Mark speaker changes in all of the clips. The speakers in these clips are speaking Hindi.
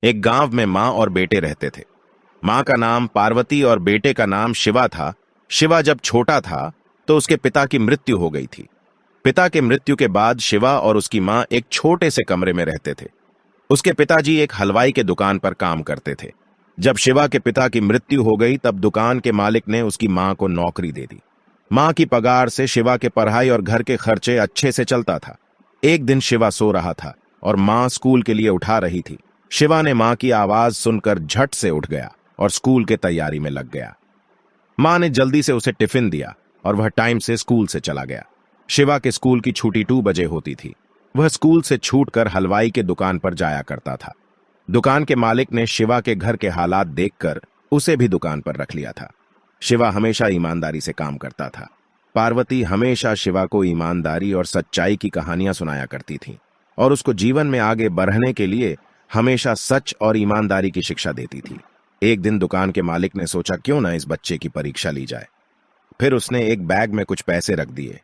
Speaker 1: एक गांव में माँ और बेटे रहते थे। माँ का नाम पार्वती और बेटे का नाम शिवा था। शिवा जब छोटा था तो उसके पिता की मृत्यु हो गई थी। पिता के मृत्यु के बाद शिवा और उसकी माँ एक छोटे से कमरे में रहते थे। उसके पिताजी एक हलवाई के दुकान पर काम करते थे। जब शिवा के पिता की मृत्यु हो गई तब दुकान के मालिक ने उसकी माँ को नौकरी दे दी। माँ की पगार से शिवा के पढ़ाई और घर के खर्चे अच्छे से चलता था। एक दिन शिवा सो रहा था और माँ स्कूल के लिए उठा रही थी। शिवा ने माँ की आवाज सुनकर झट से उठ गया और स्कूल के तैयारी में लग गया। माँ ने जल्दी से उसे टिफिन दिया और वह टाइम से स्कूल से चला गया। शिवा के स्कूल की छुट्टी 2 बजे होती थी। वह स्कूल से छूटकर हलवाई के दुकान पर जाया करता था। दुकान के मालिक ने शिवा के घर के हालात देखकर उसे भी दुकान पर रख लिया था। शिवा हमेशा ईमानदारी से काम करता था। पार्वती हमेशा शिवा को ईमानदारी और सच्चाई की कहानियां सुनाया करती थी और उसको जीवन में आगे बढ़ने के लिए हमेशा सच और ईमानदारी की शिक्षा देती थी। एक दिन दुकान के मालिक ने सोचा क्यों ना इस बच्चे की परीक्षा ली जाए। फिर उसने एक बैग में कुछ पैसे रख दिए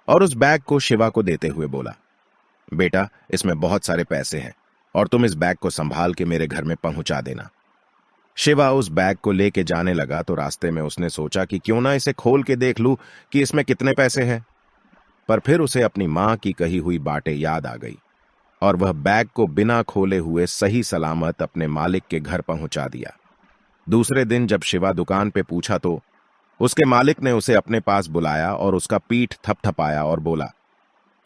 Speaker 1: और उस बैग को शिवा को देते हुए बोला, बेटा, इसमें बहुत सारे पैसे हैं और तुम इस बैग को संभाल के मेरे घर में पहुंचा देना। शिवा उस बैग को लेके जाने लगा तो रास्ते में उसने सोचा कि क्यों ना इसे खोल के देख लूं कि इसमें कितने पैसे हैं। पर फिर उसे अपनी मां की कही हुई बातें याद आ गई और वह बैग को बिना खोले हुए सही सलामत अपने मालिक के घर पहुंचा दिया। दूसरे दिन जब शिवा दुकान पे पूछा तो उसके मालिक ने उसे अपने पास बुलाया और उसका पीठ थपथपाया और बोला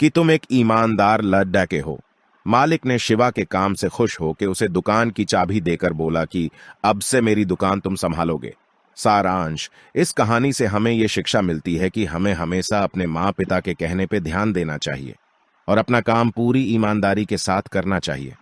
Speaker 1: कि तुम एक ईमानदार लड़का के हो। मालिक ने शिवा के काम से खुश हो के उसे दुकान की चाबी देकर बोला कि अब से मेरी दुकान तुम संभालोगे। सारांश, इस कहानी से हमें यह शिक्षा मिलती है कि हमें हमेशा अपने माँ पिता के कहने पे ध्यान देना चाहिए और अपना काम पूरी ईमानदारी के साथ करना चाहिए।